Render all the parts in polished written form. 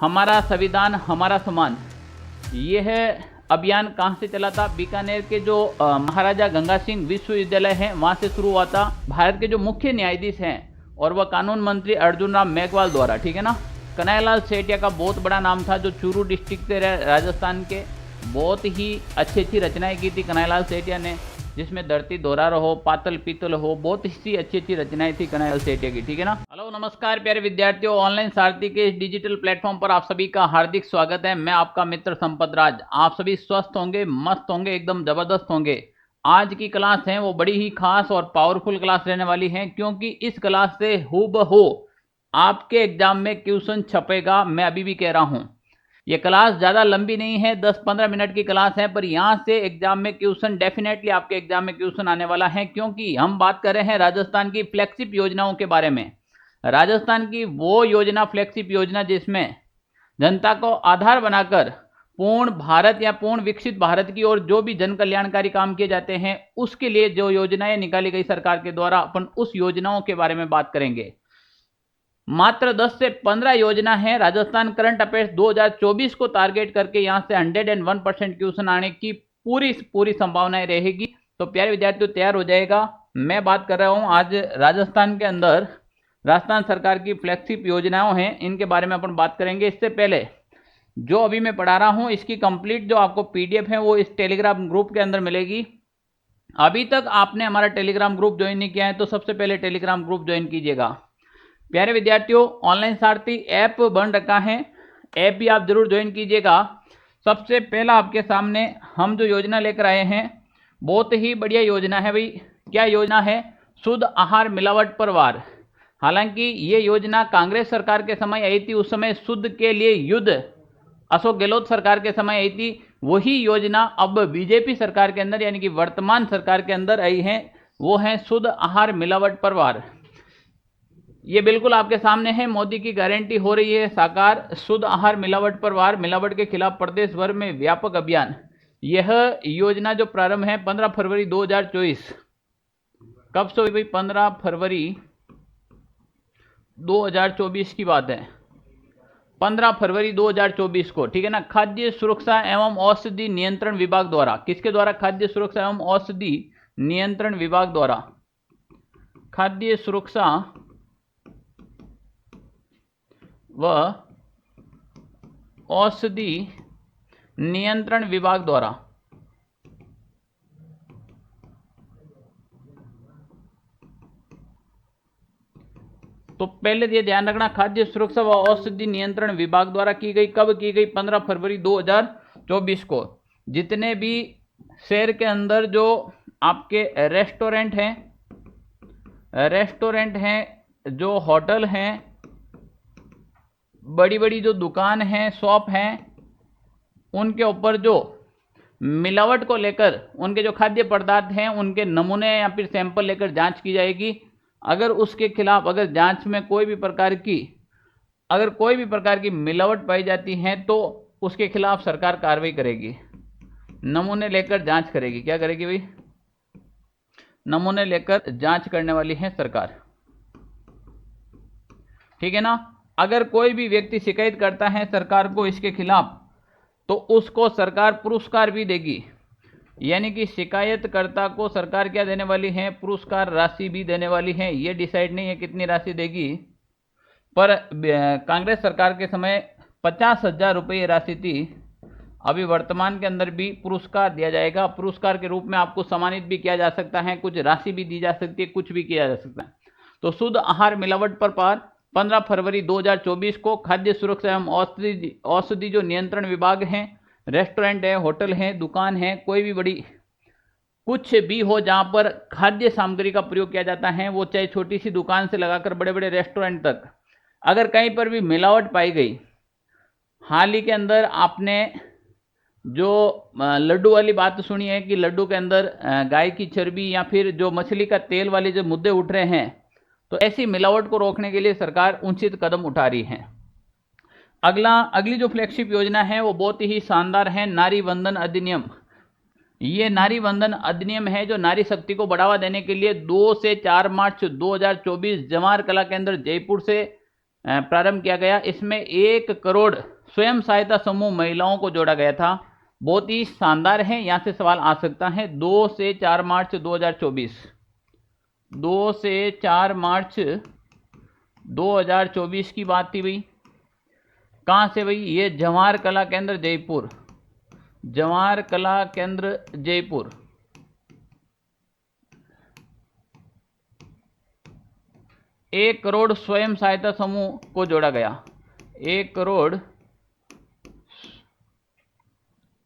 हमारा संविधान हमारा सम्मान, यह अभियान कहाँ से चला था? बीकानेर के जो महाराजा गंगा सिंह विश्वविद्यालय है वहाँ से शुरू हुआ था। भारत के जो मुख्य न्यायाधीश हैं और वह कानून मंत्री अर्जुन राम मेघवाल द्वारा, ठीक है ना। कन्हैयालाल सेठिया का बहुत बड़ा नाम था, जो चूरू डिस्ट्रिक्ट से राजस्थान के। बहुत ही अच्छी रचनाएं की थी कन्हैयालाल सेठिया ने, जिसमें धरती दोहरा रहो, पातल पीतल हो, बहुत ही अच्छी रचनाएं थी कन्हैयालाल सेठिया की, ठीक है ना। हेलो नमस्कार प्यारे विद्यार्थियों, ऑनलाइन सारथी के इस डिजिटल प्लेटफॉर्म पर आप सभी का हार्दिक स्वागत है। मैं आपका मित्र संपत राज। आप सभी स्वस्थ होंगे, मस्त होंगे, एकदम जबरदस्त होंगे। आज की क्लास है वो बड़ी ही खास और पावरफुल क्लास रहने वाली है, क्योंकि इस क्लास से हूबहू आपके एग्जाम में क्वेश्चन छपेगा। मैं अभी भी कह रहा हूं, ये क्लास ज़्यादा लंबी नहीं है, 10-15 मिनट की क्लास है, पर यहाँ से एग्जाम में क्वेश्चन डेफिनेटली आपके एग्जाम में क्वेश्चन आने वाला है। क्योंकि हम बात कर रहे हैं राजस्थान की फ्लैगशिप योजनाओं के बारे में। राजस्थान की वो योजना, फ्लैगशिप योजना, जिसमें जनता को आधार बनाकर पूर्ण भारत या पूर्ण विकसित भारत की ओर जो भी जन कल्याणकारी काम किए जाते हैं, उसके लिए जो योजनाएं निकाली गई सरकार के द्वारा, अपन उस योजनाओं के बारे में बात करेंगे। मात्र 10 से 15 योजना है। राजस्थान करंट अफेयर्स 2024 को टारगेट करके यहाँ से 101% क्वेश्चन आने की पूरी संभावनाएं रहेगी। तो प्यारे विद्यार्थियों, तैयार हो जाएगा। मैं बात कर रहा हूँ आज राजस्थान के अंदर राजस्थान सरकार की फ्लैगशिप योजनाओं हैं, इनके बारे में अपन बात करेंगे। इससे पहले जो अभी मैं पढ़ा रहा हूँ, इसकी कंप्लीट जो आपको पीडीएफ है वो इस टेलीग्राम ग्रुप के अंदर मिलेगी। अभी तक आपने हमारा टेलीग्राम ग्रुप ज्वाइन नहीं किया है तो सबसे पहले टेलीग्राम ग्रुप ज्वाइन कीजिएगा। प्यारे विद्यार्थियों, ऑनलाइन सारथी ऐप बन रखा है, ऐप भी आप जरूर ज्वाइन कीजिएगा। सबसे पहला आपके सामने हम जो योजना लेकर आए हैं, बहुत ही बढ़िया योजना है भाई। क्या योजना है? शुद्ध आहार मिलावट पर वार। हालांकि ये योजना कांग्रेस सरकार के समय आई थी, उस समय शुद्ध के लिए युद्ध अशोक गहलोत सरकार के समय आई थी। वही योजना अब बीजेपी सरकार के अंदर, यानी कि वर्तमान सरकार के अंदर आई है, वो है शुद्ध आहार मिलावट पर वार। ये बिल्कुल आपके सामने है, मोदी की गारंटी हो रही है साकार। शुद्ध आहार मिलावट पर वार, मिलावट के खिलाफ प्रदेश भर में व्यापक अभियान। यह योजना जो प्रारंभ है 15 फरवरी 2024। कब से हुई भाई? 15 फरवरी 2024 की बात है, 15 फरवरी 2024 को, ठीक है ना। खाद्य सुरक्षा एवं औषधि नियंत्रण विभाग द्वारा, किसके द्वारा? खाद्य सुरक्षा एवं औषधि नियंत्रण विभाग द्वारा, खाद्य सुरक्षा व औषधि नियंत्रण विभाग द्वारा। तो पहले ये ध्यान रखना, खाद्य सुरक्षा व औषधि नियंत्रण विभाग द्वारा की गई। कब की गई? 15 फरवरी 2024 को। जितने भी शहर के अंदर जो आपके रेस्टोरेंट हैं, जो होटल हैं, बड़ी बड़ी जो दुकान हैं, शॉप हैं, उनके ऊपर जो मिलावट को लेकर उनके जो खाद्य पदार्थ हैं उनके नमूने या फिर सैंपल लेकर जांच की जाएगी। अगर उसके खिलाफ, अगर जांच में कोई भी प्रकार की मिलावट पाई जाती है तो उसके खिलाफ सरकार कार्रवाई करेगी। नमूने लेकर जांच करेगी। क्या करेगी भाई? नमूने लेकर जांच करने वाली है सरकार, ठीक है ना। अगर कोई भी व्यक्ति शिकायत करता है सरकार को इसके खिलाफ, तो उसको सरकार पुरस्कार भी देगी। यानी कि शिकायतकर्ता को सरकार क्या देने वाली है? पुरस्कार राशि भी देने वाली है। ये डिसाइड नहीं है कितनी राशि देगी, पर कांग्रेस सरकार के समय 50,000 रुपये राशि थी। अभी वर्तमान के अंदर भी पुरस्कार दिया जाएगा। पुरस्कार के रूप में आपको सम्मानित भी किया जा सकता है, कुछ राशि भी दी जा सकती है, कुछ भी किया जा सकता है। तो शुद्ध आहार मिलावट पर पार 15 फरवरी 2024 को खाद्य सुरक्षा एवं औषधि जो नियंत्रण विभाग है, रेस्टोरेंट है, होटल है, दुकान है, कोई भी बड़ी कुछ भी हो जहां पर खाद्य सामग्री का प्रयोग किया जाता है, वो चाहे छोटी सी दुकान से लगाकर बड़े बड़े रेस्टोरेंट तक, अगर कहीं पर भी मिलावट पाई गई। हाल ही के अंदर आपने जो लड्डू वाली बात सुनी है कि लड्डू के अंदर गाय की चर्बी या फिर जो मछली का तेल वाले जो मुद्दे उठ रहे हैं, तो ऐसी मिलावट को रोकने के लिए सरकार उचित कदम उठा रही है। अगली जो फ्लैगशिप योजना है वो बहुत ही शानदार है, नारी वंदन अधिनियम। ये नारी वंदन अधिनियम है जो नारी शक्ति को बढ़ावा देने के लिए 2 से 4 मार्च 2024 जवाहर कला केंद्र जयपुर से प्रारंभ किया गया। इसमें 1 करोड़ स्वयं सहायता समूह महिलाओं को जोड़ा गया था। बहुत ही शानदार है, यहाँ से सवाल आ सकता है। 2 से 4 मार्च 2024, 2 से 4 मार्च 2024 की बात थी भाई। कहाँ से भाई? ये जवाहर कला केंद्र जयपुर, जवाहर कला केंद्र जयपुर। एक करोड़ स्वयं सहायता समूह को जोड़ा गया। 1 करोड़,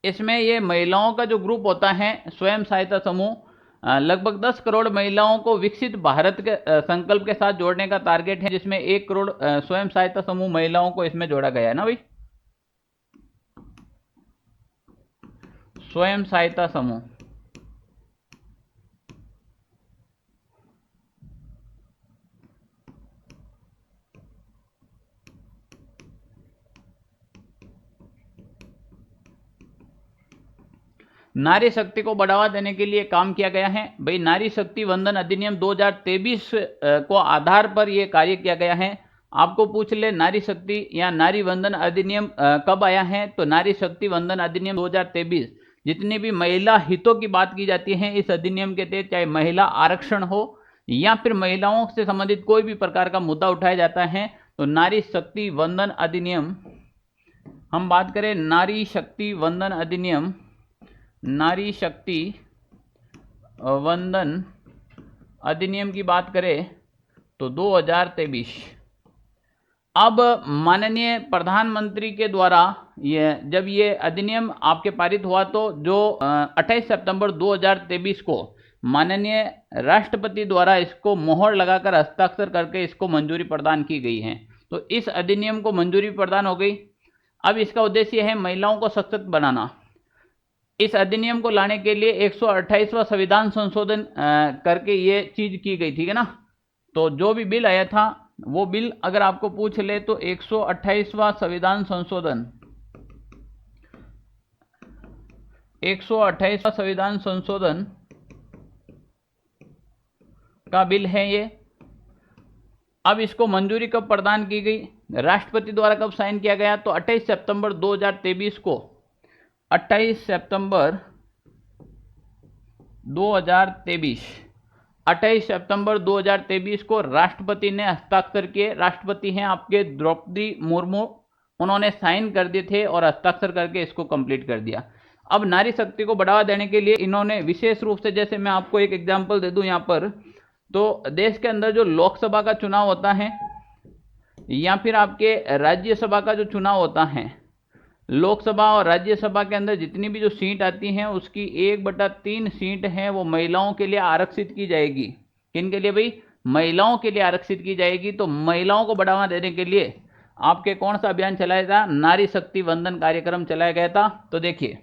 इसमें ये महिलाओं का जो ग्रुप होता है स्वयं सहायता समूह, लगभग 10 करोड़ महिलाओं को विकसित भारत के संकल्प के साथ जोड़ने का टारगेट है, जिसमें 1 करोड़ स्वयं सहायता समूह महिलाओं को इसमें जोड़ा गया है ना भाई। स्वयं सहायता समूह, नारी शक्ति को बढ़ावा देने के लिए काम किया गया है भाई। नारी शक्ति वंदन अधिनियम 2023 को आधार पर यह कार्य किया गया है। आपको पूछ ले नारी शक्ति या नारी वंदन अधिनियम कब आया है, तो नारी शक्ति वंदन अधिनियम 2023, जितनी भी महिला हितों की बात की जाती है इस अधिनियम के तहत, चाहे महिला आरक्षण हो या फिर महिलाओं से संबंधित कोई भी प्रकार का मुद्दा उठाया जाता है, तो नारी शक्ति वंदन अधिनियम, हम बात करें नारी शक्ति वंदन अधिनियम, नारी शक्ति वंदन अधिनियम की बात करें तो 2023। अब माननीय प्रधानमंत्री के द्वारा जब ये अधिनियम आपके पारित हुआ, तो जो 28 सितंबर 2023 को माननीय राष्ट्रपति द्वारा इसको मोहर लगाकर हस्ताक्षर करके इसको मंजूरी प्रदान की गई है। तो इस अधिनियम को मंजूरी प्रदान हो गई। अब इसका उद्देश्य है महिलाओं को सशक्त बनाना। इस अधिनियम को लाने के लिए 128वां संविधान संशोधन करके ये चीज की गई, ठीक है ना। तो जो भी बिल आया था वो बिल अगर आपको पूछ ले तो 128वां संविधान संशोधन, 128वां संविधान संशोधन का बिल है ये। अब इसको मंजूरी कब प्रदान की गई, राष्ट्रपति द्वारा कब साइन किया गया, तो 28 सितंबर 2023 को, 28 सितंबर 2023, 28 सितंबर 2023 को राष्ट्रपति ने हस्ताक्षर किए। राष्ट्रपति हैं आपके द्रौपदी मुर्मू, उन्होंने साइन कर दिए थे और हस्ताक्षर करके इसको कंप्लीट कर दिया। अब नारी शक्ति को बढ़ावा देने के लिए इन्होंने विशेष रूप से, जैसे मैं आपको एक एग्जांपल दे दूं यहाँ पर, तो देश के अंदर जो लोकसभा का चुनाव होता है या फिर आपके राज्यसभा का जो चुनाव होता है, लोकसभा और राज्यसभा के अंदर जितनी भी जो सीट आती हैं उसकी 1/3 सीट है वो महिलाओं के लिए आरक्षित की जाएगी। किन के लिए भाई? महिलाओं के लिए आरक्षित की जाएगी। तो महिलाओं को बढ़ावा देने के लिए आपके कौन सा अभियान चलाया था? नारी शक्ति वंदन कार्यक्रम चलाया गया था। तो देखिए,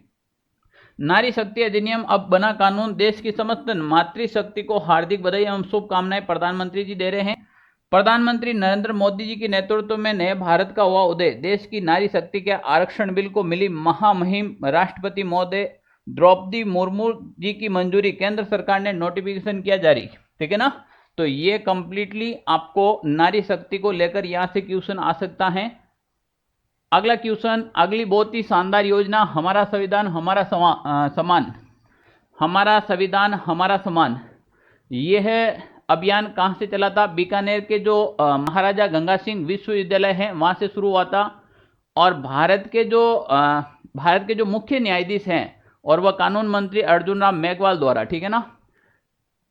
नारी शक्ति अधिनियम अब बना कानून। देश की समस्त मातृशक्ति को हार्दिक बधाई एवं शुभकामनाएं प्रधानमंत्री जी दे रहे हैं। प्रधानमंत्री नरेंद्र मोदी जी के नेतृत्व में नए भारत का हुआ उदय। देश की नारी शक्ति के आरक्षण बिल को मिली महामहिम राष्ट्रपति महोदय द्रौपदी मुर्मू जी की मंजूरी। केंद्र सरकार ने नोटिफिकेशन किया जारी, ठीक है ना। तो ये कंप्लीटली आपको नारी शक्ति को लेकर यहां से क्वेश्चन आ सकता है। अगला क्वेश्चन, अगली बहुत ही शानदार योजना, हमारा संविधान हमारा समान, हमारा संविधान हमारा समान, यह अभियान कहाँ से चला था? बीकानेर के जो महाराजा गंगा सिंह विश्वविद्यालय है वहां से शुरू हुआ था। और भारत के जो मुख्य न्यायाधीश हैं और वह कानून मंत्री अर्जुन राम मेघवाल द्वारा, ठीक है ना।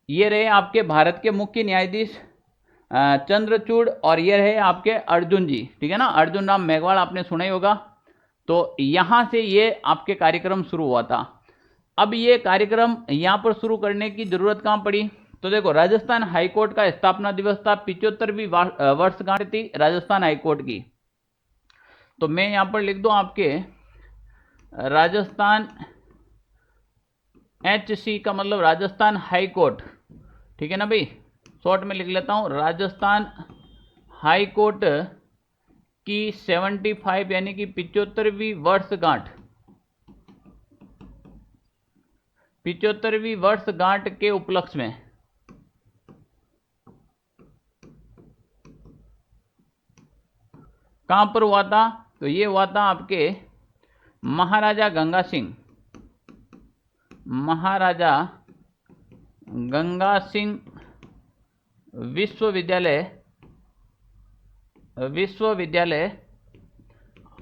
ये रहे आपके भारत के मुख्य न्यायाधीश चंद्रचूड़ और ये रहे आपके अर्जुन जी, ठीक है ना। अर्जुन राम मेघवाल आपने सुना ही होगा। तो यहां से ये आपके कार्यक्रम शुरू हुआ था। अब ये कार्यक्रम यहां पर शुरू करने की जरूरत कहां पड़ी? तो देखो, राजस्थान हाईकोर्ट का स्थापना दिवस था, 75वीं वर्षगांठ थी राजस्थान हाईकोर्ट की। तो मैं यहां पर लिख दूं आपके राजस्थान HC का मतलब राजस्थान हाईकोर्ट, ठीक है ना भाई। शॉर्ट में लिख लेता हूं, राजस्थान हाईकोर्ट की 75 यानी कि 75वीं वर्षगांठ, 75वीं वर्षगांठ के उपलक्ष्य में कहाँ पर हुआ था? तो ये हुआ था आपके महाराजा गंगा सिंह विश्वविद्यालय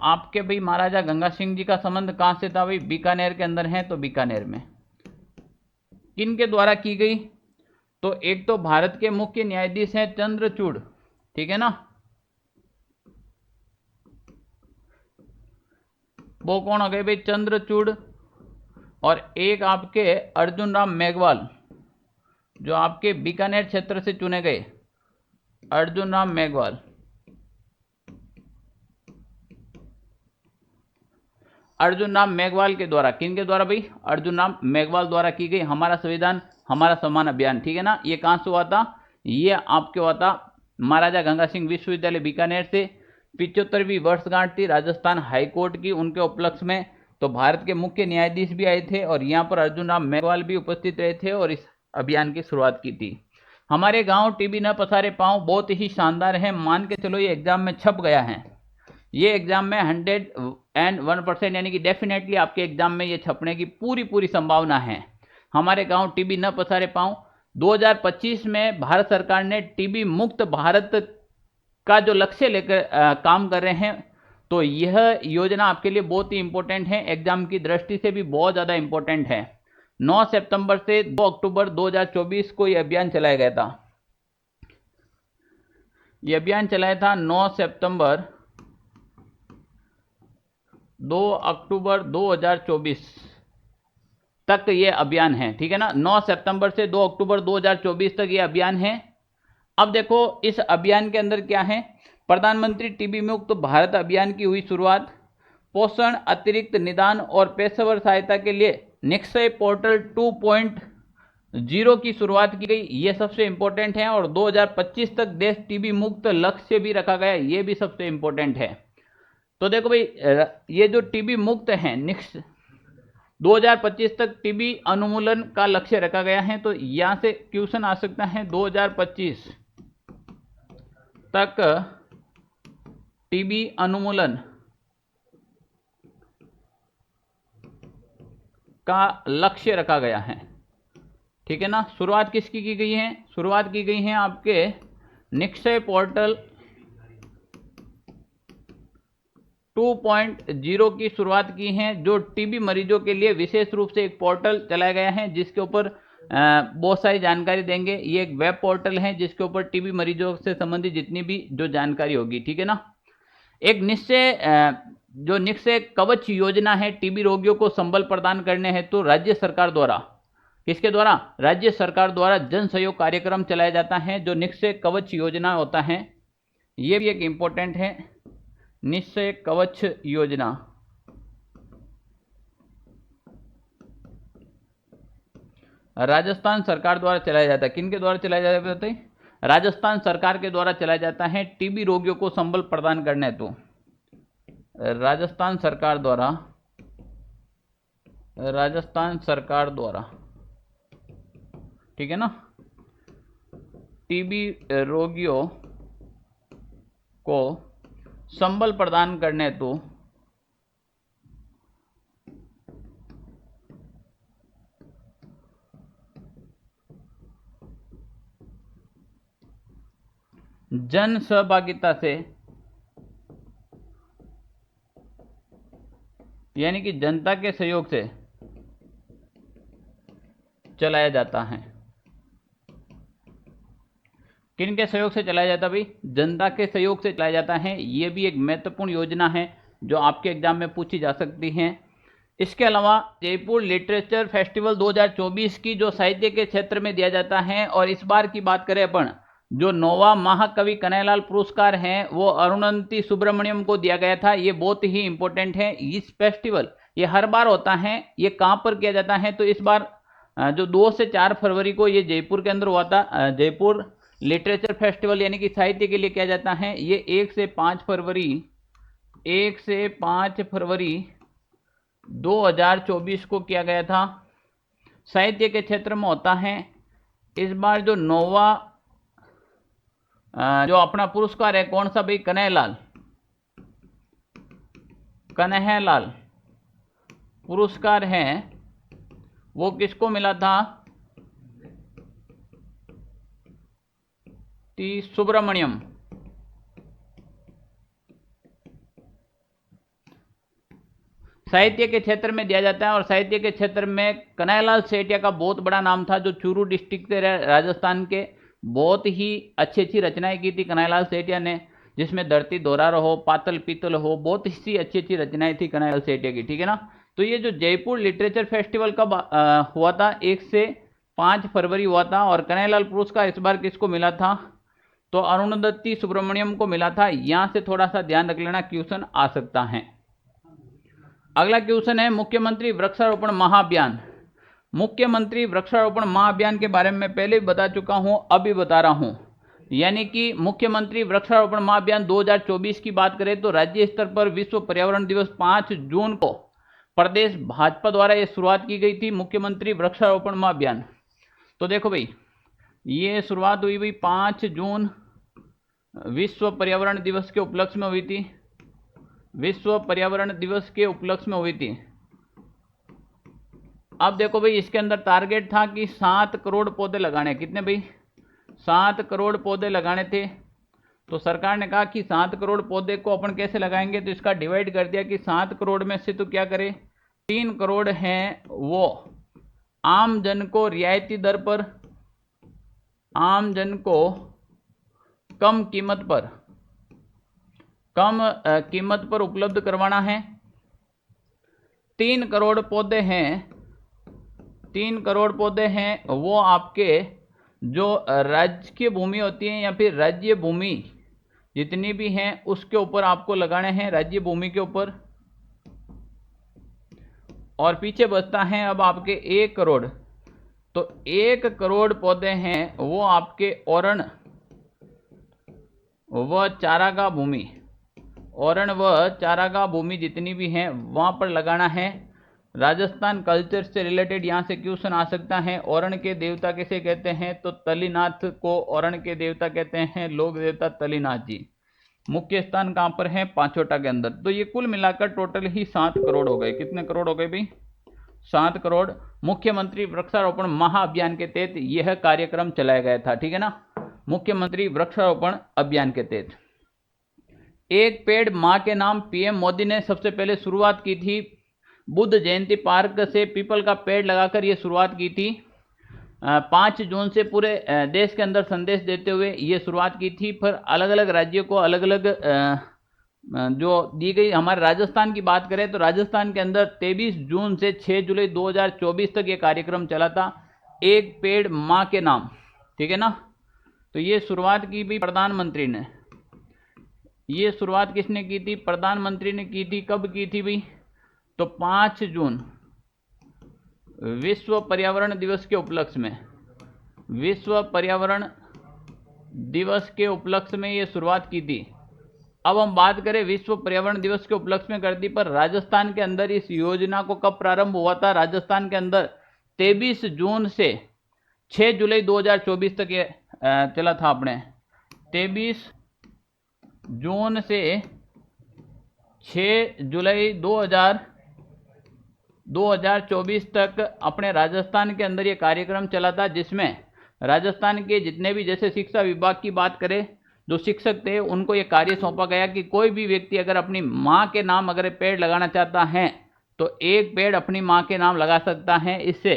आपके भाई महाराजा गंगा सिंह जी का संबंध कहाँ से था भाई? बीकानेर के अंदर है, तो बीकानेर में। किन के द्वारा की गई? तो एक तो भारत के मुख्य न्यायाधीश हैं चंद्रचूड़, ठीक है ना, वो कौन हो गए भाई? चंद्रचूड़। और एक आपके अर्जुन राम मेघवाल, जो आपके बीकानेर क्षेत्र से चुने गए, अर्जुन राम मेघवाल। अर्जुन राम मेघवाल के द्वारा, किन के द्वारा भाई? अर्जुन राम मेघवाल द्वारा की गई हमारा संविधान हमारा सम्मान अभियान, ठीक है ना। ये कहाँ से हुआ था? ये आपके हुआ था महाराजा गंगा सिंह विश्वविद्यालय बीकानेर से। 75वीं वर्षगांठ थी राजस्थान हाईकोर्ट की, उनके उपलक्ष्य में तो भारत के मुख्य न्यायाधीश भी आए थे और यहाँ पर अर्जुन राम मेघवाल भी उपस्थित रहे थे और इस अभियान की शुरुआत की थी। हमारे गांव टीबी न पसारे पाँव बहुत ही शानदार है, मान के चलो ये एग्जाम में छप गया है। ये एग्जाम में 101% यानी कि डेफिनेटली आपके एग्जाम में ये छपने की पूरी संभावना है। हमारे गांव टीबी न पसारे पाँव। 2025 में भारत सरकार ने टीबी मुक्त भारत का जो लक्ष्य लेकर काम कर रहे हैं, तो यह योजना आपके लिए बहुत ही इंपॉर्टेंट है, एग्जाम की दृष्टि से भी बहुत ज़्यादा इंपॉर्टेंट है। 9 सितंबर से 2 अक्टूबर 2024 को यह अभियान चलाया गया था। यह अभियान चलाया था 9 सितंबर 2 अक्टूबर 2024 तक ये अभियान है, ठीक है ना। 9 सितंबर से 2 अक्टूबर 2024 तक ये अभियान है। अब देखो इस अभियान के अंदर क्या है? प्रधानमंत्री टीबी मुक्त भारत अभियान की हुई शुरुआत, पोषण अतिरिक्त निदान और पेशेवर सहायता के लिए निक्षय पोर्टल 2.0 की शुरुआत की गई, ये सबसे इंपॉर्टेंट है। और 2025 तक देश टीबी मुक्त लक्ष्य भी रखा गया, ये भी सबसे इंपॉर्टेंट है। तो देखो भाई ये जो टीबी मुक्त है 2025 तक टीबी अनुमूलन का लक्ष्य रखा गया है। तो यहां से क्वेश्चन आ सकता है 2025 तक टीबी अनुमूलन का लक्ष्य रखा गया है, ठीक है ना। शुरुआत किसकी की गई है? शुरुआत की गई है आपके निक्षय पोर्टल 2.0 की शुरुआत की है, जो टीबी मरीजों के लिए विशेष रूप से एक पोर्टल चलाया गया है, जिसके ऊपर बहुत सारी जानकारी देंगे। ये एक वेब पोर्टल है जिसके ऊपर टीबी मरीजों से संबंधित जितनी भी जो जानकारी होगी, ठीक है ना। एक निक्षय कवच योजना है, टीबी रोगियों को संबल प्रदान करने हेतु राज्य सरकार द्वारा, किसके द्वारा? राज्य सरकार द्वारा जन सहयोग कार्यक्रम चलाया जाता है, जो निक्षय कवच योजना होता है। ये भी एक इंपॉर्टेंट है, निक्षय कवच योजना। राजस्थान सरकार द्वारा चलाया जाता है। किनके द्वारा चलाया जाता है? राजस्थान सरकार के द्वारा चलाया जाता है, टीबी रोगियों को संबल प्रदान करने हेतु राजस्थान सरकार द्वारा, ठीक है ना, टीबी रोगियों को संबल प्रदान करने हेतु जन सहभागिता से, यानी कि जनता के सहयोग से चलाया जाता है। किन के सहयोग से चलाया जाता है भाई? जनता के सहयोग से चलाया जाता है। ये भी एक महत्वपूर्ण योजना है जो आपके एग्जाम में पूछी जा सकती है। इसके अलावा जयपुर लिटरेचर फेस्टिवल 2024 की जो साहित्य के क्षेत्र में दिया जाता है, और इस बार की बात करें अपन, जो नोवा महाकवि कन्हैयालाल पुरस्कार है वो अरुणंती सुब्रमण्यम को दिया गया था। ये बहुत ही इंपॉर्टेंट है। इस फेस्टिवल ये हर बार होता है। ये कहाँ पर किया जाता है? तो इस बार जो 2 से 4 फरवरी को ये जयपुर के अंदर हुआ था, जयपुर लिटरेचर फेस्टिवल यानी कि साहित्य के लिए किया जाता है। ये 1 से 5 फरवरी 2024 को किया गया था। साहित्य के क्षेत्र में होता है। इस बार जो नोवा जो अपना पुरस्कार है कौन सा भाई? कन्हैयालाल कन्हैयालाल पुरस्कार है वो किसको मिला था? टी सुब्रमण्यम। साहित्य के क्षेत्र में दिया जाता है और साहित्य के क्षेत्र में कन्हैयालाल सेठिया का बहुत बड़ा नाम था, जो चूरू डिस्ट्रिक्ट से राजस्थान के। बहुत ही अच्छी अच्छी रचनाएं की थी कन्हैयालाल सेठिया ने, जिसमें धरती दोहरा रहो, पातल पीतल हो, बहुत सी अच्छी अच्छी रचनाएं थी कन्हैयालाल सेठिया की, ठीक है ना। तो ये जो जयपुर लिटरेचर फेस्टिवल कब हुआ था? 1 से 5 फरवरी हुआ था। और कन्हैयालाल पुरस्कार इस बार किसको मिला था? तो अरुणदत्ती सुब्रमण्यम को मिला था। यहां से थोड़ा सा ध्यान रख लेना, क्वेश्चन आ सकता है। अगला क्वेश्चन है मुख्यमंत्री वृक्षारोपण महाअभियान। मुख्यमंत्री वृक्षारोपण महाअभियान के बारे में पहले भी बता चुका हूं, अभी बता रहा हूं। यानी कि मुख्यमंत्री वृक्षारोपण महाअभियान 2024 की बात करें तो राज्य स्तर पर विश्व पर्यावरण दिवस 5 जून को प्रदेश भाजपा द्वारा यह शुरुआत की गई थी, मुख्यमंत्री वृक्षारोपण महाअभियान। तो देखो भाई, ये शुरुआत हुई भाई 5 जून विश्व पर्यावरण दिवस के उपलक्ष्य में हुई थी। विश्व पर्यावरण दिवस के उपलक्ष्य में हुई थी। अब देखो भाई, इसके अंदर टारगेट था कि 7 करोड़ पौधे लगाने। कितने भाई? 7 करोड़ पौधे लगाने थे। तो सरकार ने कहा कि 7 करोड़ पौधे को अपन कैसे लगाएंगे, तो इसका डिवाइड कर दिया कि 7 करोड़ में से तो क्या करें, 3 करोड़ हैं वो आम जन को रियायती दर पर, आम जन को कम कीमत पर उपलब्ध करवाना है। 3 करोड़ पौधे हैं, 3 करोड़ पौधे हैं वो आपके जो राजकीय भूमि होती है या फिर राज्य भूमि जितनी भी हैं उसके ऊपर आपको लगाने हैं, राज्य भूमि के ऊपर। और पीछे बचता है अब आपके 1 करोड़। तो 1 करोड़ पौधे हैं वो आपके ओरण व चारागाह भूमि, ओरण व चारागाह भूमि जितनी भी हैं वहां पर लगाना है। राजस्थान कल्चर से रिलेटेड यहाँ से क्वेश्चन आ सकता है। ओरण के देवता किसे कहते हैं? तो तलीनाथ को ओरण के देवता कहते हैं, लोक देवता तलीनाथ जी। मुख्य स्थान कहाँ पर है? पांचोटा के अंदर। तो ये कुल मिलाकर टोटल ही 7 करोड़ हो गए। कितने करोड़ हो गए भाई? 7 करोड़। मुख्यमंत्री वृक्षारोपण महाअभियान के तहत यह कार्यक्रम चलाया गया था, ठीक है ना। मुख्यमंत्री वृक्षारोपण अभियान के तहत एक पेड़ माँ के नाम पीएम मोदी ने सबसे पहले शुरुआत की थी। बुद्ध जयंती पार्क से पीपल का पेड़ लगाकर ये शुरुआत की थी। 5 जून से पूरे देश के अंदर संदेश देते हुए ये शुरुआत की थी। फिर अलग अलग राज्यों को अलग अलग जो दी गई। हमारे राजस्थान की बात करें तो राजस्थान के अंदर 23 जून से 6 जुलाई 2024 तक ये कार्यक्रम चला था, एक पेड़ माँ के नाम, ठीक है ना। तो ये शुरुआत की भी प्रधानमंत्री ने। ये शुरुआत किसने की थी? प्रधानमंत्री ने की थी। कब की थी भाई? तो 5 जून विश्व पर्यावरण दिवस के उपलक्ष्य में, विश्व पर्यावरण दिवस के उपलक्ष्य में ये शुरुआत की थी। अब हम बात करें विश्व पर्यावरण दिवस के उपलक्ष्य में कर दी, पर राजस्थान के अंदर इस योजना को कब प्रारंभ हुआ था? राजस्थान के अंदर 23 जून से 6 जुलाई 2024 तक ये चला था। अपने 23 जून से 6 जुलाई 2024 तक अपने राजस्थान के अंदर ये कार्यक्रम चला था, जिसमें राजस्थान के जितने भी, जैसे शिक्षा विभाग की बात करें, जो शिक्षक थे उनको ये कार्य सौंपा गया कि कोई भी व्यक्ति अगर अपनी माँ के नाम अगर पेड़ लगाना चाहता है तो एक पेड़ अपनी माँ के नाम लगा सकता है। इससे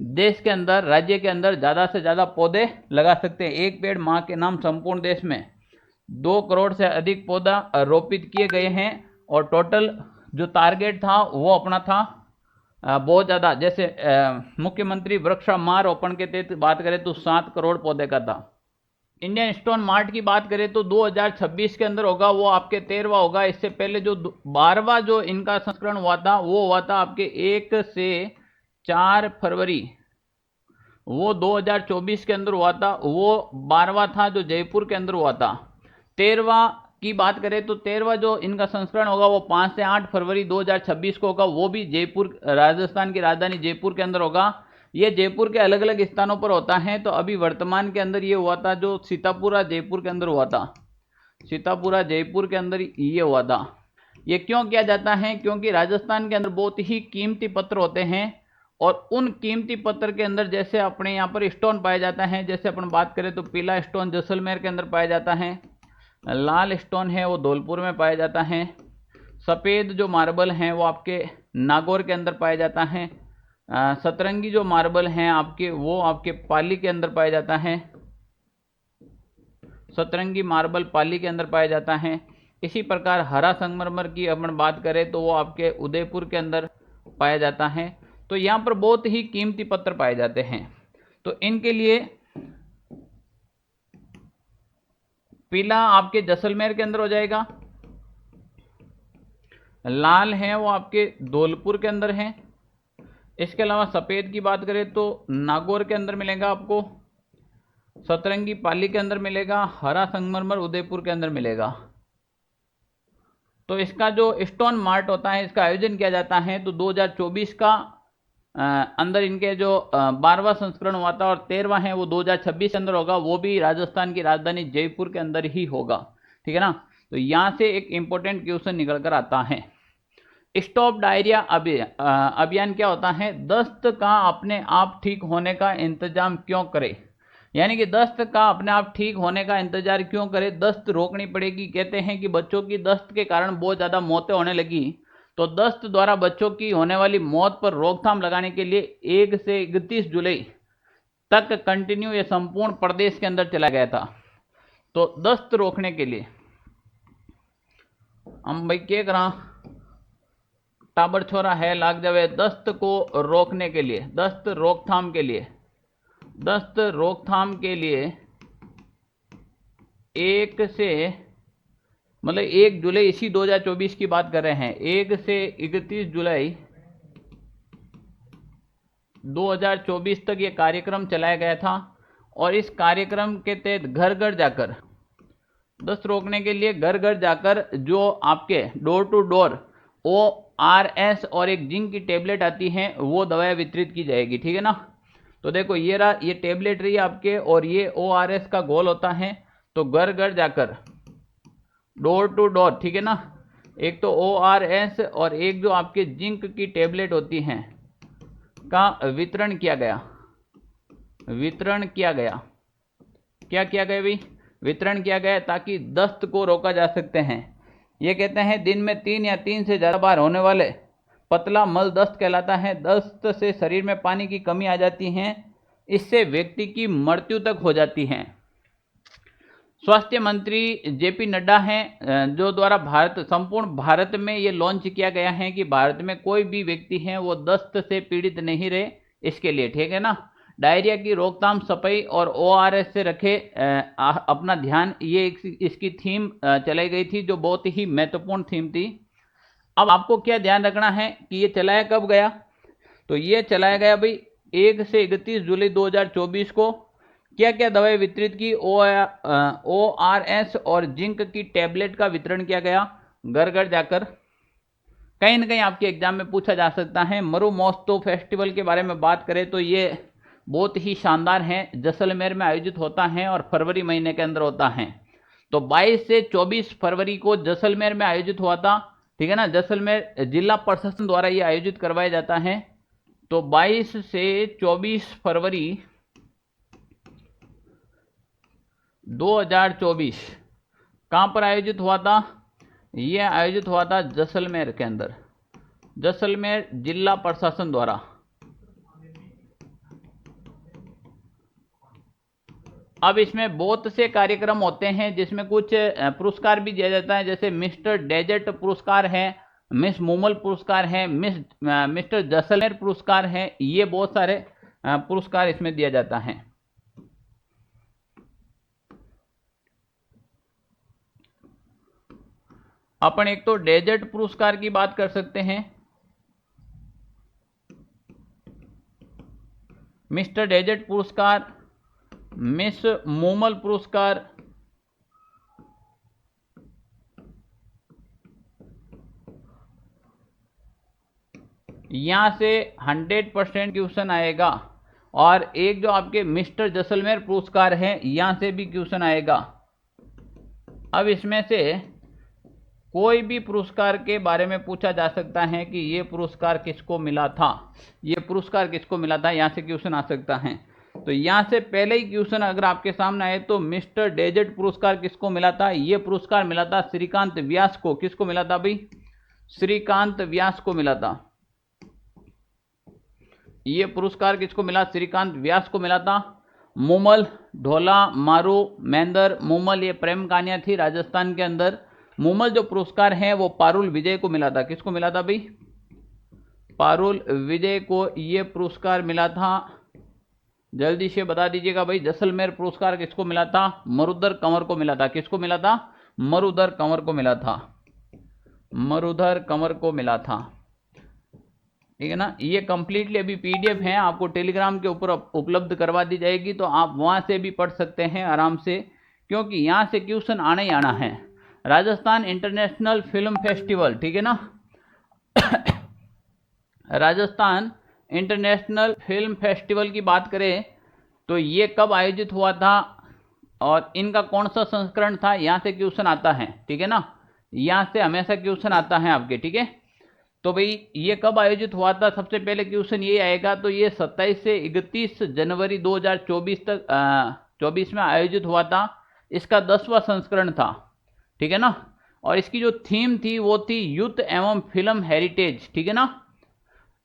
देश के अंदर, राज्य के अंदर ज़्यादा से ज़्यादा पौधे लगा सकते हैं। एक पेड़ माँ के नाम संपूर्ण देश में 2 करोड़ से अधिक पौधा रोपित किए गए हैं। और टोटल जो टारगेट था वो अपना था बहुत ज़्यादा। जैसे मुख्यमंत्री वृक्षारोपण के तहत बात करें तो 7 करोड़ पौधे का था। इंडियन स्टोन मार्ट की बात करें तो 2026 के अंदर होगा, वो आपके 13वां होगा। इससे पहले जो 12वां जो इनका संस्करण हुआ था वो हुआ था आपके 1 से 4 फरवरी, वो 2024 के अंदर हुआ था। वो 12वां था जो जयपुर के अंदर हुआ था। 13वां की बात करें तो 13वां जो इनका संस्करण होगा वो 5 से 8 फरवरी 2026 को होगा। वो भी जयपुर, राजस्थान की राजधानी जयपुर के अंदर होगा। ये जयपुर के अलग अलग स्थानों पर होता है। तो अभी वर्तमान के अंदर ये हुआ था जो सीतापुरा जयपुर के अंदर हुआ था, सीतापुरा जयपुर के अंदर ये हुआ था। ये क्यों किया जाता है? क्योंकि राजस्थान के अंदर बहुत ही कीमती पत्थर होते हैं और उन कीमती पत्थर के अंदर जैसे अपने यहाँ पर स्टोन पाया जाता है, जैसे अपन बात करें तो पीला स्टोन जैसलमेर के अंदर पाया जाता है, लाल स्टोन है वो धौलपुर में पाया जाता है, सफ़ेद जो मार्बल हैं वो आपके नागौर के अंदर पाया जाता है, सतरंगी जो मार्बल हैं आपके वो आपके पाली के अंदर पाया जाता है, सतरंगी मार्बल पाली के अंदर पाया जाता है। इसी प्रकार हरा संगमरमर की अपन बात करें तो वो आपके उदयपुर के अंदर पाया जाता है। तो यहाँ पर बहुत ही कीमती पत्थर पाए जाते हैं। तो इनके लिए पीला आपके जैसलमेर के अंदर हो जाएगा, लाल है वो आपके धौलपुर के अंदर है, इसके अलावा सफ़ेद की बात करें तो नागौर के अंदर मिलेगा आपको, सतरंगी पाली के अंदर मिलेगा, हरा संगमरमर उदयपुर के अंदर मिलेगा। तो इसका जो स्टोन मार्ट होता है इसका आयोजन किया जाता है। तो 2024 का अंदर इनके जो 12वां संस्करण हुआ था और 13वां है वो 2026 के अंदर होगा, वो भी राजस्थान की राजधानी जयपुर के अंदर ही होगा। ठीक है ना। तो यहाँ से एक इम्पोर्टेंट क्वेश्चन निकल कर आता है, स्टॉप डायरिया अभियान क्या होता है? दस्त का अपने आप ठीक होने का इंतजाम क्यों करें? यानी कि दस्त का अपने आप ठीक होने का इंतजार क्यों करें? दस्त रोकनी पड़ेगी। कहते हैं कि बच्चों की दस्त के कारण बहुत ज़्यादा मौतें होने लगी, तो दस्त द्वारा बच्चों की होने वाली मौत पर रोकथाम लगाने के लिए 1 से 31 जुलाई तक कंटिन्यू ये संपूर्ण प्रदेश के अंदर चला गया था। तो दस्त रोकने के लिए हम भाई क्या करा, टाबर छोरा है लाग जावे, दस्त को रोकने के लिए, दस्त रोकथाम के लिए, दस्त रोकथाम के लिए 1 से मतलब 1 जुलाई इसी 2024 की बात कर रहे हैं, 1 से 31 जुलाई 2024 तक ये कार्यक्रम चलाया गया था। और इस कार्यक्रम के तहत घर घर जाकर दस्त रोकने के लिए घर घर जाकर जो आपके डोर टू डोर ORS और एक जिंक की टेबलेट आती हैं वो दवाएं वितरित की जाएगी। ठीक है ना। तो देखो ये रहा, ये टेबलेट रही आपके और ये ORS का गोल होता है। तो घर घर जाकर डोर टू डोर, ठीक है ना, एक तो ORS और एक जो आपके जिंक की टेबलेट होती हैं का वितरण किया गया, वितरण किया गया, क्या किया गया भाई? वितरण किया गया ताकि दस्त को रोका जा सकते हैं। ये कहते हैं दिन में 3 या 3 से ज़्यादा बार होने वाले पतला मल दस्त कहलाता है। दस्त से शरीर में पानी की कमी आ जाती है, इससे व्यक्ति की मृत्यु तक हो जाती है। स्वास्थ्य मंत्री JP नड्डा हैं जो द्वारा संपूर्ण भारत में ये लॉन्च किया गया है कि भारत में कोई भी व्यक्ति है वो दस्त से पीड़ित नहीं रहे, इसके लिए। ठीक है ना। डायरिया की रोकथाम, सफाई और ORS से रखे अपना ध्यान, ये इसकी थीम चलाई गई थी जो बहुत ही महत्वपूर्ण थीम थी। अब आपको क्या ध्यान रखना है कि ये चलाया कब गया? तो ये चलाया गया भाई 1 से 31 जुलाई 2024 को। क्या क्या दवाएं वितरित की? ORS और जिंक की टेबलेट का वितरण किया गया घर घर जाकर। कहीं ना कहीं आपके एग्जाम में पूछा जा सकता है। मरु महोत्सव फेस्टिवल के बारे में बात करें तो ये बहुत ही शानदार है, जैसलमेर में आयोजित होता है और फरवरी महीने के अंदर होता है। तो 22 से 24 फरवरी को जैसलमेर में आयोजित हुआ था। ठीक है ना। जैसलमेर जिला प्रशासन द्वारा ये आयोजित करवाया जाता है। तो 22 से 24 फरवरी 2024 कहाँ पर आयोजित हुआ था? ये आयोजित हुआ था जैसलमेर के अंदर, जैसलमेर जिला प्रशासन द्वारा। अब इसमें बहुत से कार्यक्रम होते हैं जिसमें कुछ पुरस्कार भी दिया जाता है, जैसे मिस्टर डेजर्ट पुरस्कार है, मिस मूमल पुरस्कार है, मिस्टर जैसलमेर पुरस्कार है। ये बहुत सारे पुरस्कार इसमें दिया जाता है। अपन एक तो डेजर्ट पुरस्कार की बात कर सकते हैं, मिस्टर डेजर्ट पुरस्कार, मिस मूमल पुरस्कार, यहां से 100% क्वेश्चन आएगा। और एक जो आपके मिस्टर जैसलमेर पुरस्कार है, यहां से भी क्वेश्चन आएगा। अब इसमें से कोई भी पुरस्कार के बारे में पूछा जा सकता है कि ये पुरस्कार किसको मिला था, ये पुरस्कार किसको मिला था, यहाँ से क्वेश्चन आ सकता है। तो यहाँ से पहले ही क्वेश्चन अगर आपके सामने आए तो मिस्टर डेजर्ट पुरस्कार किसको मिला था, ये पुरस्कार मिला था श्रीकांत व्यास को। किसको मिला था भाई, श्रीकांत व्यास को मिला था। ये पुरस्कार किसको मिला, श्रीकांत व्यास को मिला था। मुमल, ढोला, मारू, मेंदर, मुमल, ये प्रेम कहानियां थी राजस्थान के अंदर। मुमल जो पुरस्कार है वो पारुल विजय को मिला था। किसको मिला था भाई, पारुल विजय को ये पुरस्कार मिला था। जल्दी से बता दीजिएगा भाई। जैसलमेर पुरस्कार किसको मिला था, मरुधर कंवर को मिला था। किसको मिला था, मरुधर कंवर को मिला था, मरुधर कंवर को मिला था। ठीक है ना। ये कंप्लीटली अभी पीडीएफ है, आपको टेलीग्राम के ऊपर उपलब्ध करवा दी जाएगी, तो आप वहां से भी पढ़ सकते हैं आराम से, क्योंकि यहां से क्वेश्चन आना ही आना है। राजस्थान इंटरनेशनल फिल्म फेस्टिवल, ठीक है ना, राजस्थान इंटरनेशनल फिल्म फेस्टिवल की बात करें तो ये कब आयोजित हुआ था और इनका कौन सा संस्करण था, यहां से क्वेश्चन आता है। ठीक है ना, यहां से हमेशा क्वेश्चन आता है आपके। ठीक है, तो भाई ये कब आयोजित हुआ था, सबसे पहले क्वेश्चन ये आएगा। तो ये 27 से 31 जनवरी 2024 तक 24 में आयोजित हुआ था। इसका 10वां संस्करण था। ठीक है ना, और इसकी जो थीम थी वो थी यूथ एवं फिल्म हेरिटेज। ठीक है ना,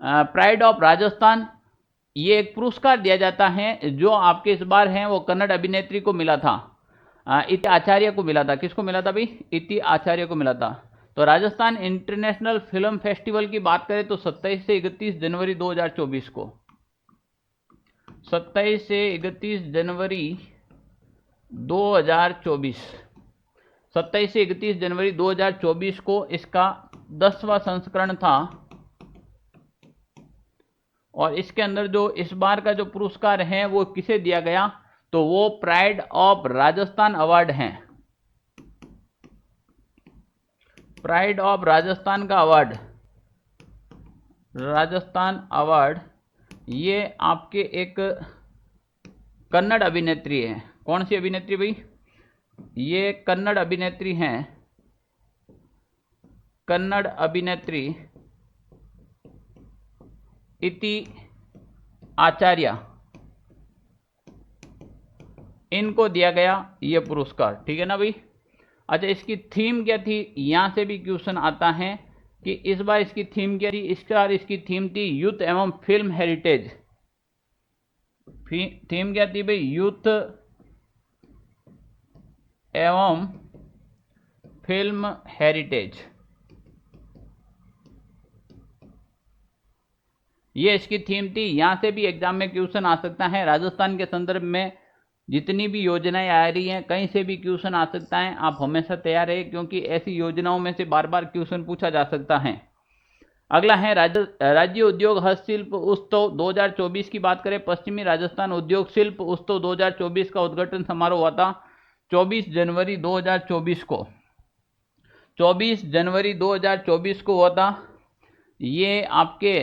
प्राइड ऑफ राजस्थान, ये एक पुरस्कार दिया जाता है जो आपके इस बार हैं वो कन्नड़ अभिनेत्री को मिला था, इति आचार्य को मिला था। किसको मिला था भाई, इति आचार्य को मिला था। तो राजस्थान इंटरनेशनल फिल्म फेस्टिवल की बात करें तो 27 से 31 जनवरी 2024 को, 27 से 31 जनवरी 2024, 27 से 31 जनवरी 2024 को इसका 10वां संस्करण था। और इसके अंदर जो इस बार का जो पुरस्कार है वो किसे दिया गया, तो वो प्राइड ऑफ राजस्थान अवार्ड है। प्राइड ऑफ राजस्थान का अवार्ड, राजस्थान अवार्ड, ये आपके एक कन्नड़ अभिनेत्री है। कौन सी अभिनेत्री भाई, ये कन्नड़ अभिनेत्री हैं, कन्नड़ अभिनेत्री इति आचार्य, इनको दिया गया ये पुरस्कार। ठीक है ना भाई। अच्छा, इसकी थीम क्या थी, यहां से भी क्वेश्चन आता है कि इस बार इसकी थीम क्या थी। इस बार इसकी थीम थी यूथ एवं फिल्म हेरिटेज। थीम क्या थी भाई, यूथ एवं फिल्म हेरिटेज, ये इसकी थीम थी। यहां से भी एग्जाम में क्वेश्चन आ सकता है। राजस्थान के संदर्भ में जितनी भी योजनाएं आ रही हैं कहीं से भी क्वेश्चन आ सकता है, आप हमेशा तैयार रहें, क्योंकि ऐसी योजनाओं में से बार बार क्वेश्चन पूछा जा सकता है। अगला है राज्य उद्योग हस्तशिल्प उत्सव 2024 की बात करें। पश्चिमी राजस्थान उद्योग शिल्प उत्सव 2024 का उद्घाटन समारोह हुआ था 24 जनवरी 2024 को, 24 जनवरी 2024 को हुआ था। ये आपके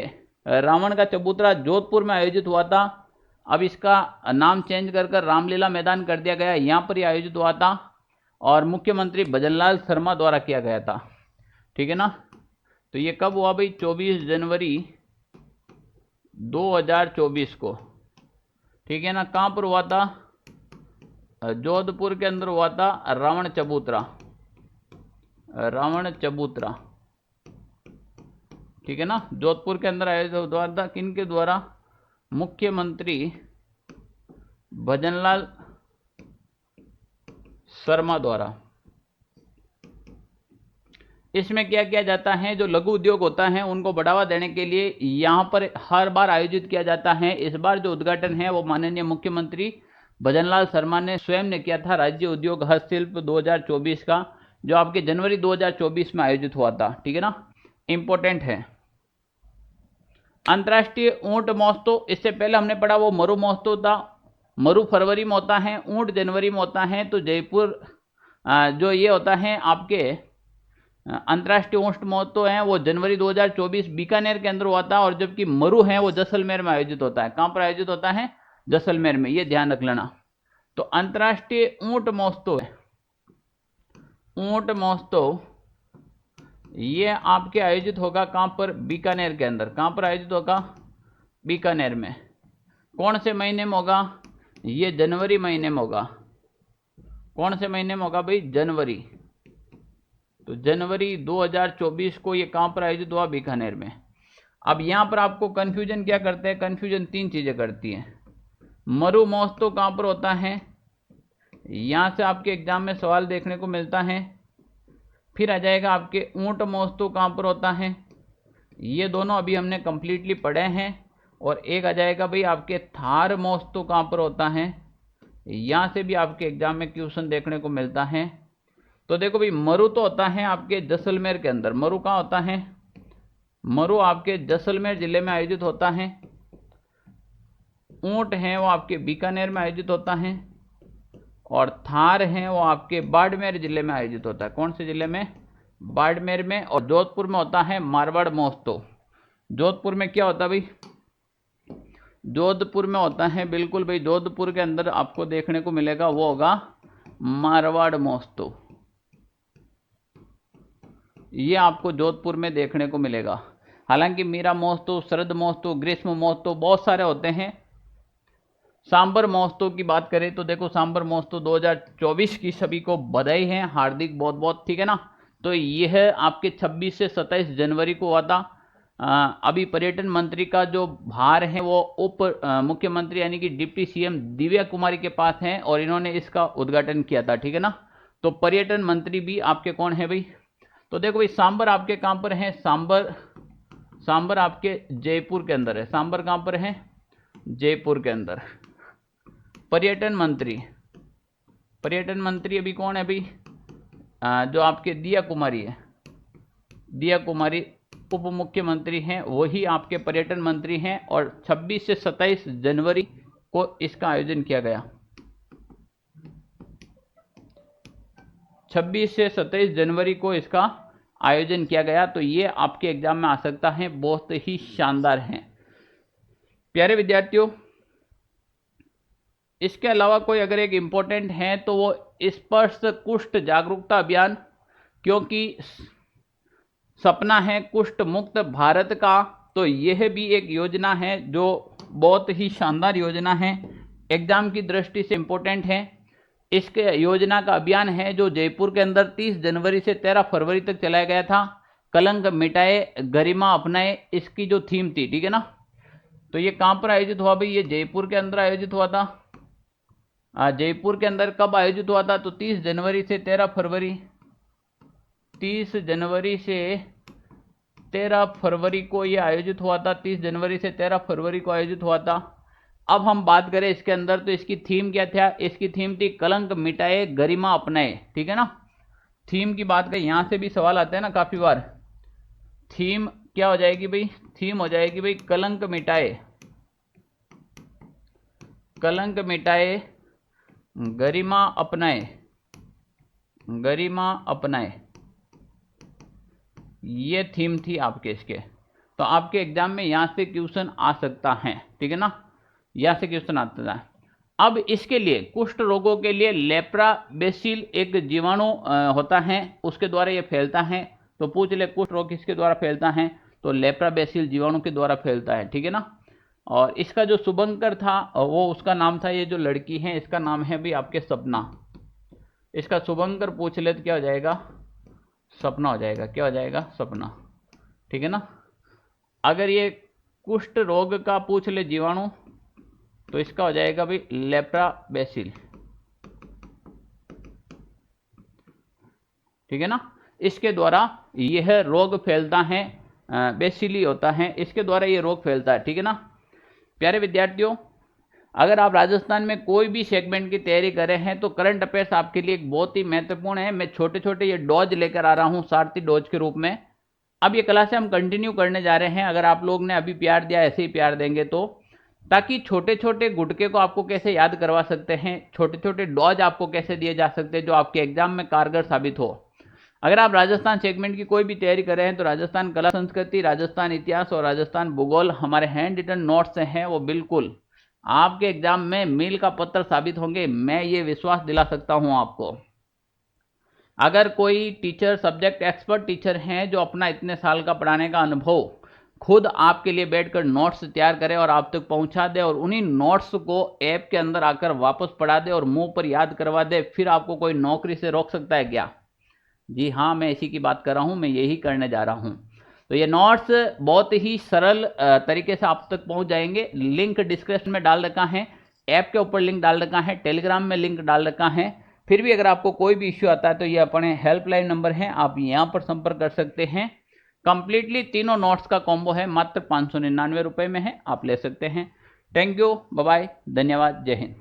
रावण का चबूतरा जोधपुर में आयोजित हुआ था। अब इसका नाम चेंज कर रामलीला मैदान कर दिया गया, यहाँ पर ही आयोजित हुआ था और मुख्यमंत्री भजनलाल शर्मा द्वारा किया गया था। ठीक है ना, तो ये कब हुआ भाई, 24 जनवरी 2024 को। ठीक है ना, कहाँ पर हुआ था, जोधपुर के अंदर हुआ था रावण चबूतरा, रावण चबूतरा। ठीक है ना, जोधपुर के अंदर आयोजित हुआ था, किनके द्वारा, मुख्यमंत्री भजनलाल शर्मा द्वारा। इसमें क्या किया जाता है, जो लघु उद्योग होता है उनको बढ़ावा देने के लिए यहाँ पर हर बार आयोजित किया जाता है। इस बार जो उद्घाटन है वो माननीय मुख्यमंत्री भजनलाल शर्मा ने स्वयं ने किया था, राज्य उद्योग हस्तशिल्प 2024 का, जो आपके जनवरी 2024 में आयोजित हुआ था। ठीक है ना, इंपॉर्टेंट है। अंतर्राष्ट्रीय ऊंट महोत्सव, इससे पहले हमने पढ़ा वो मरु महोत्सव था, मरु फरवरी में होता है, ऊंट जनवरी में होता है। तो जयपुर जो ये होता है आपके अंतर्राष्ट्रीय ऊंट महोत्सव है वो जनवरी 2024 बीकानेर के अंदर हुआ था, और जबकि मरु है वो जैसलमेर में आयोजित होता है। कहाँ पर आयोजित होता है, जैसलमेर में, ये ध्यान रख लेना। तो अंतर्राष्ट्रीय ऊंट महोत्सव, ऊंट महोत्सव ये आपके आयोजित होगा कहाँ पर, बीकानेर के अंदर। कहाँ पर आयोजित होगा, बीकानेर में। कौन से महीने में होगा, ये जनवरी महीने में होगा। कौन से महीने में होगा भाई, जनवरी। तो जनवरी 2024 को ये कहाँ पर आयोजित हुआ, बीकानेर में। अब यहाँ पर आपको कन्फ्यूजन क्या करते हैं, कन्फ्यूजन तीन चीज़ें करती हैं। मरु महोत्सव कहाँ पर होता है, यहाँ से आपके एग्जाम में सवाल देखने को मिलता है। फिर आ जाएगा आपके ऊंट महोत्सव कहाँ पर होता है, ये दोनों अभी हमने कंप्लीटली पढ़े हैं। और एक आ जाएगा भाई आपके थार महोत्सव कहाँ पर होता है, यहाँ से भी आपके एग्जाम में क्वेश्चन देखने को मिलता है। तो देखो भाई, मरु तो होता है आपके जैसलमेर के अंदर। मरु कहाँ होता है, मरु आपके जैसलमेर जिले में आयोजित होता है। ऊंट है वो आपके बीकानेर में आयोजित होता है। और थार है वो आपके बाड़मेर जिले में आयोजित होता है। कौन से जिले में, बाड़मेर में। और जोधपुर में होता है मारवाड़ महोत्सव। जोधपुर में क्या होता है भाई, जोधपुर में होता है, बिल्कुल भाई, जोधपुर के अंदर आपको देखने को मिलेगा वो होगा मारवाड़ महोत्सव। ये आपको जोधपुर में देखने को मिलेगा। हालांकि मीरा महोत्सव, शरद महोत्सव, ग्रीष्म महोत्सव बहुत सारे होते हैं। सांबर महोत्सव की बात करें तो देखो, सांबर महोत्सव 2024 की सभी को बधाई है, हार्दिक बहुत बहुत, ठीक है ना। तो यह आपके 26 से 27 जनवरी को हुआ था। अभी पर्यटन मंत्री का जो भार है वो उप मुख्यमंत्री यानी कि डिप्टी सीएम दिव्या कुमारी के पास है, और इन्होंने इसका उद्घाटन किया था, ठीक है ना। तो पर्यटन मंत्री भी आपके कौन है भाई, तो देखो भाई, सांबर आपके कहाँ पर है, सांबर आपके जयपुर के अंदर है। सांबर कहाँ पर है, जयपुर के अंदर। पर्यटन मंत्री अभी कौन है भाई, जो आपके दिया कुमारी है। दिया कुमारी उप मुख्यमंत्री हैं, वही आपके पर्यटन मंत्री हैं। और 26 से 27 जनवरी को इसका आयोजन किया गया। 26 से 27 जनवरी को इसका आयोजन किया गया। तो ये आपके एग्जाम में आ सकता है, बहुत ही शानदार है प्यारे विद्यार्थियों। इसके अलावा कोई अगर एक इम्पोर्टेंट है तो वो स्पर्श कुष्ठ जागरूकता अभियान, क्योंकि सपना है कुष्ठ मुक्त भारत का। तो यह भी एक योजना है जो बहुत ही शानदार योजना है, एग्जाम की दृष्टि से इम्पोर्टेंट है। इसके योजना का अभियान है जो जयपुर के अंदर 30 जनवरी से 13 फरवरी तक चलाया गया था। कलंक मिटाए गरिमा अपनाए, इसकी जो थीम थी, ठीक है ना। तो ये कहाँ पर आयोजित हुआ भाई, ये जयपुर के अंदर आयोजित हुआ था। जयपुर के अंदर कब आयोजित हुआ था, तो 30 जनवरी से 13 फरवरी। 30 जनवरी से 13 फरवरी को ये आयोजित हुआ था। 30 जनवरी से 13 फरवरी को आयोजित हुआ था। अब हम बात करें इसके अंदर, तो इसकी थीम क्या था, इसकी थीम थी कलंक मिटाए गरिमा अपनाए, ठीक है ना। थीम की बात करें, यहाँ से भी सवाल आते हैं ना काफी बार। थीम क्या हो जाएगी भाई, थीम हो जाएगी भाई कलंक मिटाए, कलंक मिटाए गरिमा अपनाए, गरिमा अपनाए, ये थीम थी आपके इसके। तो आपके एग्जाम में यहाँ से क्वेश्चन आ सकता है, ठीक है ना, यहाँ से क्वेश्चन आता है। अब इसके लिए कुष्ठ रोगों के लिए लेप्रा बेसिल एक जीवाणु होता है, उसके द्वारा ये फैलता है। तो पूछ ले कुष्ठ रोग किसके द्वारा फैलता है, तो लेप्रा बेसिल जीवाणु के द्वारा फैलता है, ठीक है ना। और इसका जो शुभंकर था वो उसका नाम था, ये जो लड़की है इसका नाम है भी आपके सपना। इसका शुभंकर पूछ ले तो क्या हो जाएगा, सपना हो जाएगा। क्या हो जाएगा, सपना, ठीक है ना। अगर ये कुष्ठ रोग का पूछ ले जीवाणु तो इसका हो जाएगा भाई लेप्रा बेसिल, ठीक है ना। इसके द्वारा यह रोग फैलता है, बेसिली होता है, इसके द्वारा ये रोग फैलता है, ठीक है ना। प्यारे विद्यार्थियों, अगर आप राजस्थान में कोई भी सेगमेंट की तैयारी कर रहे हैं तो करंट अफेयर्स आपके लिए एक बहुत ही महत्वपूर्ण है। मैं छोटे छोटे ये डोज लेकर आ रहा हूँ सारथी डोज के रूप में। अब ये क्लासें हम कंटिन्यू करने जा रहे हैं। अगर आप लोग ने अभी प्यार दिया, ऐसे ही प्यार देंगे तो, ताकि छोटे छोटे गुटके को आपको कैसे याद करवा सकते हैं, छोटे छोटे डोज आपको कैसे दिए जा सकते हैं जो आपके एग्जाम में कारगर साबित हो। अगर आप राजस्थान सेगमेंट की कोई भी तैयारी कर रहे हैं तो राजस्थान कला संस्कृति, राजस्थान इतिहास और राजस्थान भूगोल हमारे हैंड रिटन नोट्स हैं, वो बिल्कुल आपके एग्जाम में मील का पत्थर साबित होंगे। मैं ये विश्वास दिला सकता हूं आपको। अगर कोई टीचर, सब्जेक्ट एक्सपर्ट टीचर हैं जो अपना इतने साल का पढ़ाने का अनुभव खुद आपके लिए बैठकर नोट्स तैयार करे और आप तक पहुंचा दे, और उन्हीं नोट्स को ऐप के अंदर आकर वापस पढ़ा दे और मुंह पर याद करवा दे, फिर आपको कोई नौकरी से रोक सकता है क्या? जी हाँ, मैं इसी की बात कर रहा हूँ, मैं यही करने जा रहा हूँ। तो ये नोट्स बहुत ही सरल तरीके से आप तक पहुंच जाएंगे। लिंक डिस्क्रिप्शन में डाल रखा है, ऐप के ऊपर लिंक डाल रखा है, टेलीग्राम में लिंक डाल रखा है। फिर भी अगर आपको कोई भी इश्यू आता है तो ये अपने हेल्पलाइन नंबर है, आप यहाँ पर संपर्क कर सकते हैं। कंप्लीटली तीनों नोट्स का कॉम्बो है, मात्र 599 रुपये में है, आप ले सकते हैं। थैंक यू, बाय बाय, धन्यवाद, जय हिंद।